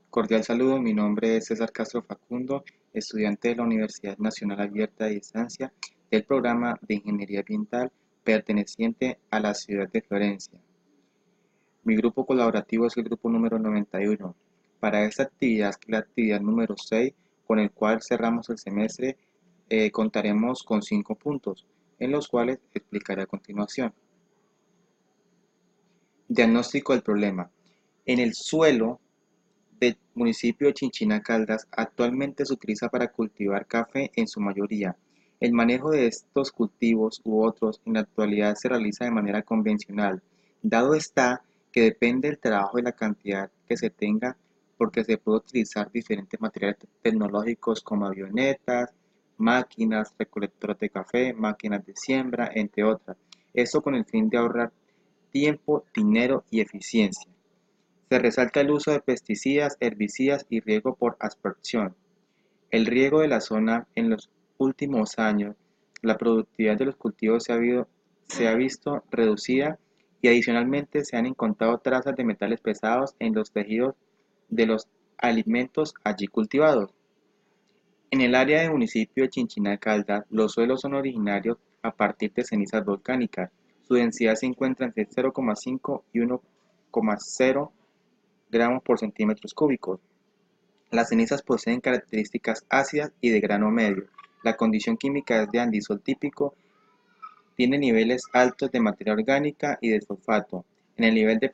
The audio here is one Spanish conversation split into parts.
Cordial saludo, mi nombre es César Castro Facundo, estudiante de la Universidad Nacional Abierta de Distancia del programa de Ingeniería Ambiental perteneciente a la ciudad de Florencia. Mi grupo colaborativo es el grupo número 91. Para esta actividad, que es la actividad número 6, con el cual cerramos el semestre, contaremos con 5 puntos, en los cuales explicaré a continuación. Diagnóstico del problema. En el suelo del municipio de Chinchina Caldas actualmente se utiliza para cultivar café en su mayoría. El manejo de estos cultivos u otros en la actualidad se realiza de manera convencional, dado está que depende del trabajo y la cantidad que se tenga, porque se puede utilizar diferentes materiales tecnológicos como avionetas, máquinas, recolectores de café, máquinas de siembra, entre otras. Esto con el fin de ahorrar tiempo, dinero y eficiencia. Se resalta el uso de pesticidas, herbicidas y riego por aspersión. El riego de la zona en los últimos años, la productividad de los cultivos se ha visto reducida y adicionalmente se han encontrado trazas de metales pesados en los tejidos de los alimentos allí cultivados. En el área del municipio de Chinchina Caldas, los suelos son originarios a partir de cenizas volcánicas. Su densidad se encuentra entre 0,5 y 1,0 gramos por centímetros cúbicos. Las cenizas poseen características ácidas y de grano medio. La condición química es de andisol típico, tiene niveles altos de materia orgánica y de sulfato. En el nivel de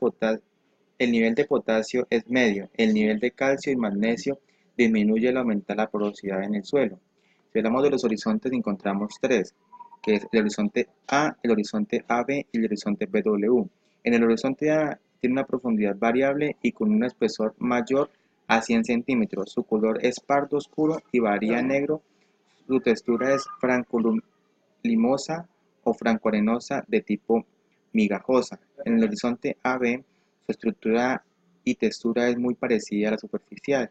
potasio es medio. El nivel de calcio y magnesio disminuye al aumentar la porosidad en el suelo. Si hablamos de los horizontes, encontramos tres, que es el horizonte A, el horizonte AB y el horizonte BW. En el horizonte A tiene una profundidad variable y con un espesor mayor a 100 centímetros. Su color es pardo oscuro y varía a negro. Su textura es franco-limosa o franco-arenosa de tipo migajosa. En el horizonte AB, su estructura y textura es muy parecida a la superficial.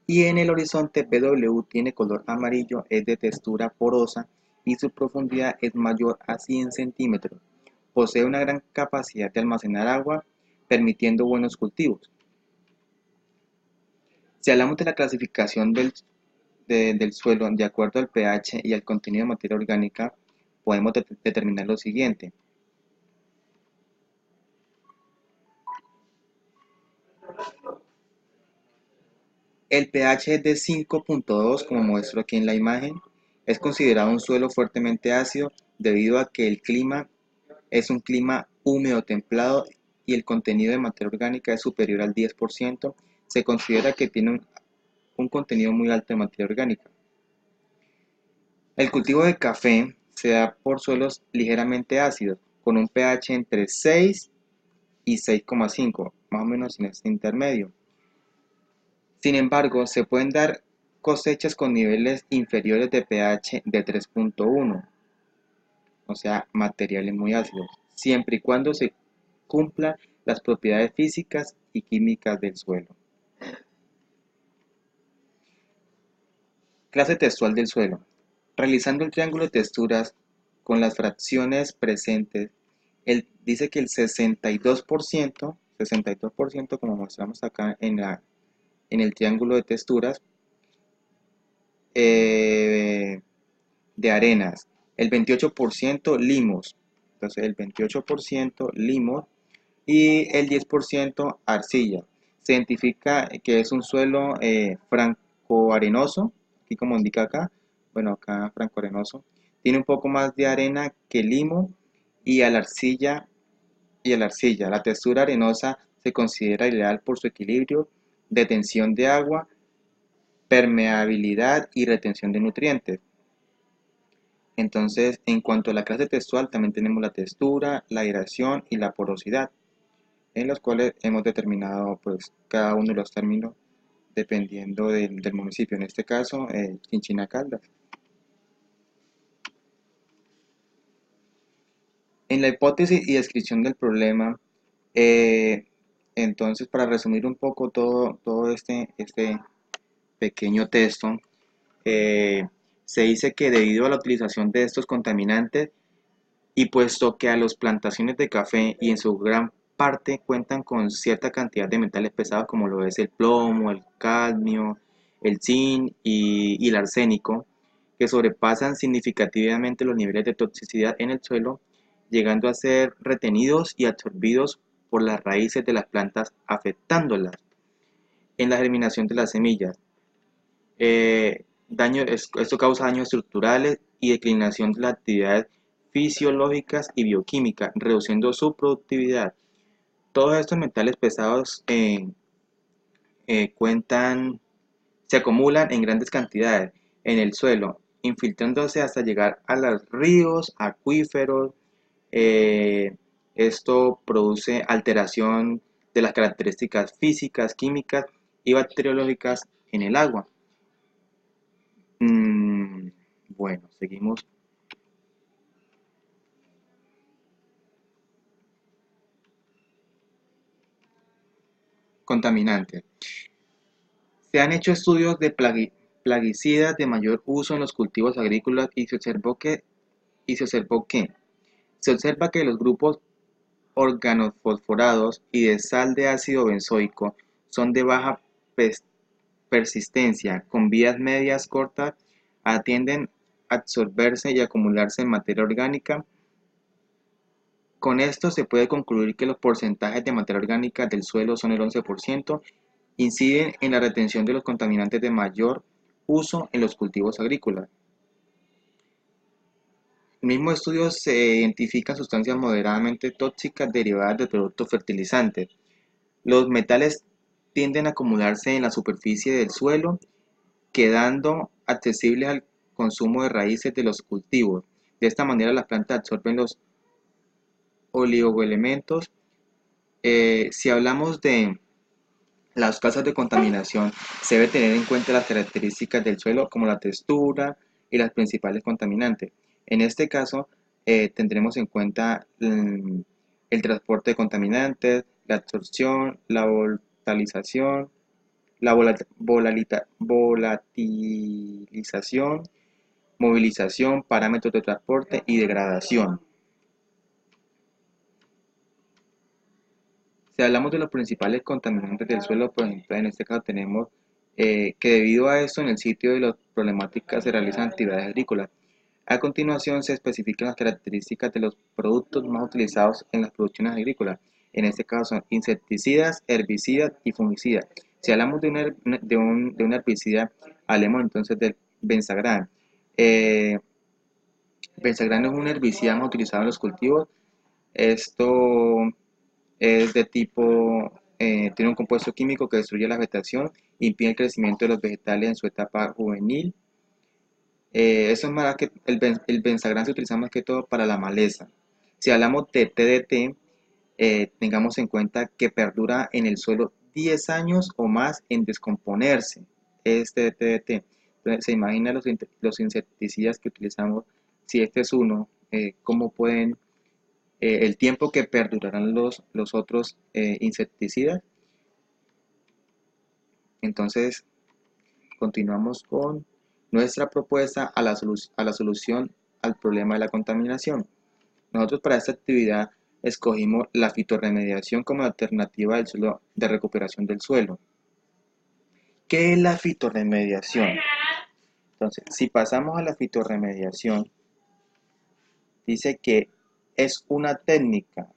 Y en el horizonte BW tiene color amarillo, es de textura porosa y su profundidad es mayor a 100 centímetros. Posee una gran capacidad de almacenar agua, permitiendo buenos cultivos. Si hablamos de la clasificación del suelo de acuerdo al pH y al contenido de materia orgánica, podemos determinar lo siguiente. El pH es de 5,2, como muestro aquí en la imagen. Es considerado un suelo fuertemente ácido debido a que el clima es un clima húmedo templado y el contenido de materia orgánica es superior al 10%. Se considera que tiene un contenido muy alto de materia orgánica. El cultivo de café se da por suelos ligeramente ácidos, con un pH entre 6 y 6,5, más o menos en este intermedio. Sin embargo, se pueden dar cosechas con niveles inferiores de pH de 3,1, o sea, materiales muy ácidos, siempre y cuando se cumplan las propiedades físicas y químicas del suelo. Clase textual del suelo. Realizando el triángulo de texturas con las fracciones presentes, dice que el 62%, como mostramos acá en el triángulo de texturas, eh, de arenas, el 28% limos, entonces el 28% limos y el 10% arcilla. Se identifica que es un suelo franco-arenoso, aquí como indica acá, bueno acá franco-arenoso, tiene un poco más de arena que limo y a la arcilla. La textura arenosa se considera ideal por su equilibrio de tensión de agua, permeabilidad y retención de nutrientes. Entonces, en cuanto a la clase textual, también tenemos la textura, la aireación y la porosidad, en los cuales hemos determinado pues cada uno de los términos dependiendo del municipio, en este caso, Chinchina Caldas. En la hipótesis y descripción del problema, eh, entonces, para resumir un poco todo este pequeño texto, eh, se dice que debido a la utilización de estos contaminantes, y puesto que a las plantaciones de café y en su gran parte cuentan con cierta cantidad de metales pesados como lo es el plomo, el cadmio, el zinc y el arsénico, que sobrepasan significativamente los niveles de toxicidad en el suelo, llegando a ser retenidos y absorbidos por las raíces de las plantas, afectándolas en la germinación de las semillas. Esto causa daños estructurales y declinación de las actividades fisiológicas y bioquímicas, reduciendo su productividad. Todos estos metales pesados cuentan, se acumulan en grandes cantidades en el suelo, infiltrándose hasta llegar a los ríos, acuíferos. eh, Esto produce alteración de las características físicas, químicas y bacteriológicas en el agua. Mm, bueno, seguimos. Contaminantes. Se han hecho estudios de plaguicidas de mayor uso en los cultivos agrícolas y se observa que los grupos organofosforados y de sal de ácido benzoico son de baja persistencia, con vidas medias cortas, tienden a absorberse y acumularse en materia orgánica. Con esto se puede concluir que los porcentajes de materia orgánica del suelo son el 11%, inciden en la retención de los contaminantes de mayor uso en los cultivos agrícolas. En el mismo estudio se identifican sustancias moderadamente tóxicas derivadas de productos fertilizantes. Los metales tienden a acumularse en la superficie del suelo, quedando accesibles al consumo de raíces de los cultivos. De esta manera las plantas absorben los oligoelementos. Si hablamos de las causas de contaminación, se debe tener en cuenta las características del suelo como la textura y las principales contaminantes. En este caso, tendremos en cuenta el transporte de contaminantes, la absorción, la volatilización, la volatilización, movilización, parámetros de transporte y degradación. Si hablamos de los principales contaminantes del suelo, por ejemplo, en este caso tenemos que debido a esto en el sitio de las problemáticas se realizan actividades agrícolas. A continuación se especifican las características de los productos más utilizados en las producciones agrícolas. En este caso son insecticidas, herbicidas y fungicidas. Si hablamos de un herbicida, hablemos entonces del benzagran. Eh, Benzagran es un herbicida más utilizado en los cultivos. Esto es de tipo, tiene un compuesto químico que destruye la vegetación, impide el crecimiento de los vegetales en su etapa juvenil. Eso es más que el benzagran se utiliza más que todo para la maleza. Si hablamos de TDT, tengamos en cuenta que perdura en el suelo 10 años o más en descomponerse. Este TDT. Entonces, se imagina los insecticidas que utilizamos. Si este es uno, ¿cómo pueden el tiempo que perdurarán los otros insecticidas? Entonces, continuamos con nuestra propuesta a la solución al problema de la contaminación. Nosotros para esta actividad escogimos la fitorremediación como alternativa del suelo, de recuperación del suelo. ¿Qué es la fitorremediación? Entonces, si pasamos a la fitorremediación, dice que es una técnica,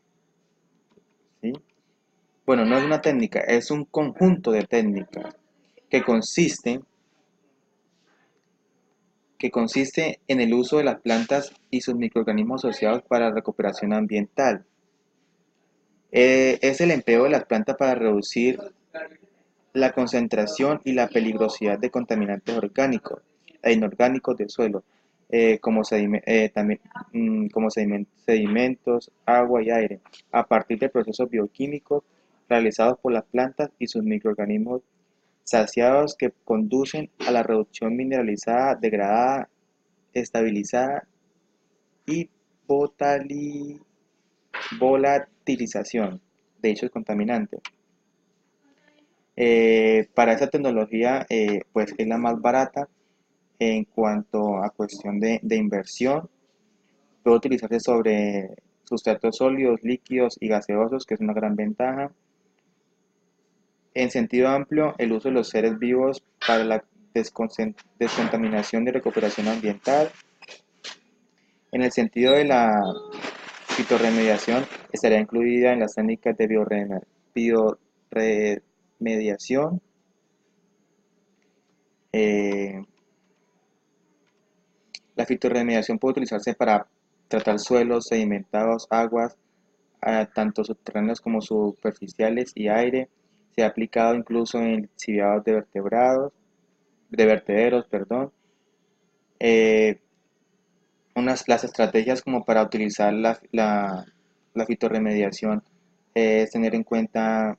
¿sí? Bueno, no es una técnica, es un conjunto de técnicas que consiste, que consiste en el uso de las plantas y sus microorganismos asociados para la recuperación ambiental. Es el empleo de las plantas para reducir la concentración y la peligrosidad de contaminantes orgánicos e inorgánicos del suelo, también, como sedimentos, agua y aire, a partir de procesos bioquímicos realizados por las plantas y sus microorganismos saciados que conducen a la reducción mineralizada, degradada, estabilizada y volatilización de dichos contaminantes. Para esa tecnología, pues es la más barata en cuanto a cuestión de inversión. Puede utilizarse sustratos sólidos, líquidos y gaseosos, que es una gran ventaja. En sentido amplio, el uso de los seres vivos para la descontaminación y recuperación ambiental. En el sentido de la fitorremediación, estaría incluida en las técnicas de bioremediación. Eh, la fitorremediación puede utilizarse para tratar suelos, sedimentados, aguas, tanto subterráneos como superficiales y aire. Se ha aplicado incluso en lixiviados de vertederos, perdón. Eh, las estrategias como para utilizar la fitorremediación es tener en cuenta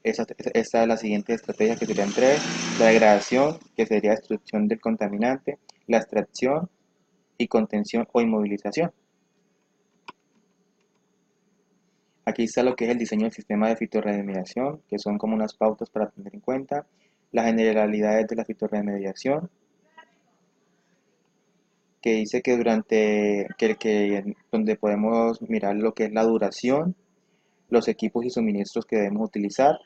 esta la siguiente estrategia, que serían tres: la degradación, que sería destrucción del contaminante; la extracción y contención o inmovilización. Aquí está lo que es el diseño del sistema de fitorremediación, que son como unas pautas para tener en cuenta. Las generalidades de la fitorremediación, que dice que donde podemos mirar lo que es la duración, los equipos y suministros que debemos utilizar,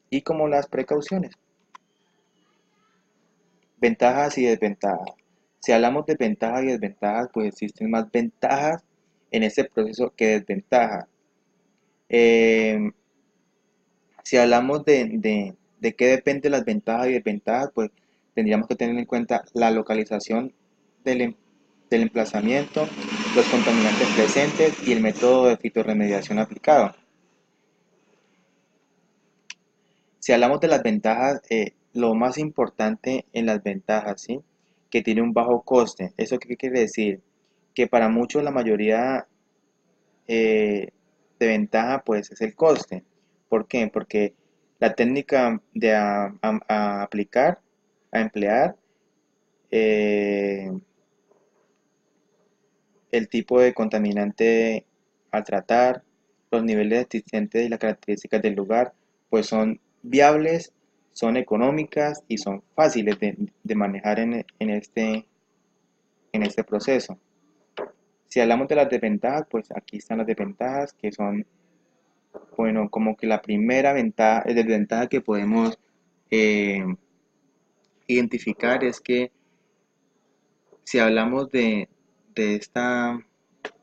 y como las precauciones. Ventajas y desventajas. Si hablamos de ventajas y desventajas, pues existen más ventajas en este proceso que desventajas. Eh, si hablamos de qué depende las ventajas y desventajas, pues tendríamos que tener en cuenta la localización del emplazamiento, los contaminantes presentes y el método de fitorremediación aplicado. Si hablamos de las ventajas, lo más importante en las ventajas, ¿sí? Que tiene un bajo coste. ¿Eso qué quiere decir? Que para muchos la mayoría eh, de ventaja pues es el coste. ¿Por qué? Porque la técnica de a aplicar, a emplear, eh, el tipo de contaminante a tratar, los niveles existentes y las características del lugar, pues son viables, son económicas y son fáciles de manejar en este proceso. Si hablamos de las desventajas, pues aquí están las desventajas, que son, bueno, como que la primera desventaja que podemos eh, identificar es que si hablamos de, esta,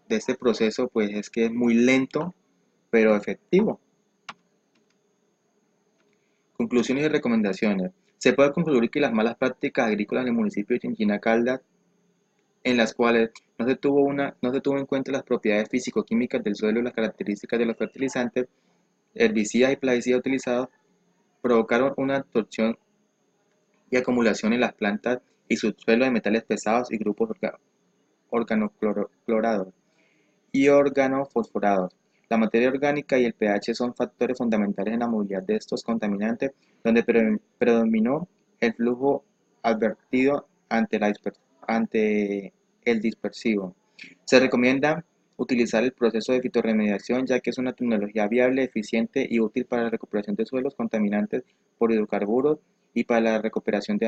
de este proceso, pues es que es muy lento, pero efectivo. Conclusiones y recomendaciones. Se puede concluir que las malas prácticas agrícolas en el municipio de Chinchina Caldas, en las cuales no se tuvo en cuenta las propiedades físico-químicas del suelo y las características de los fertilizantes, herbicidas y plaguicidas utilizados, provocaron una absorción y acumulación en las plantas y subsuelo de metales pesados y grupos organoclorados y organofosforados. La materia orgánica y el pH son factores fundamentales en la movilidad de estos contaminantes, donde predominó el flujo advertido ante el dispersivo. Se recomienda utilizar el proceso de fitorremediación, ya que es una tecnología viable, eficiente y útil para la recuperación de suelos contaminantes por hidrocarburos y para la recuperación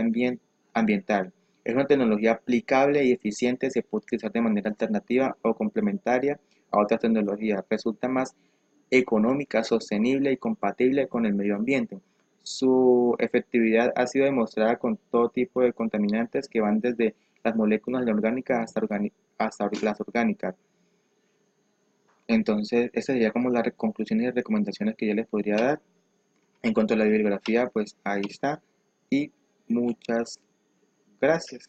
ambiental. Es una tecnología aplicable y eficiente, se puede utilizar de manera alternativa o complementaria a otras tecnologías. Resulta más económica, sostenible y compatible con el medio ambiente. Su efectividad ha sido demostrada con todo tipo de contaminantes que van desde las moléculas inorgánicas hasta las orgánicas. Entonces, esas serían como las conclusiones y recomendaciones que yo les podría dar. En cuanto a la bibliografía, pues ahí está. Y muchas gracias.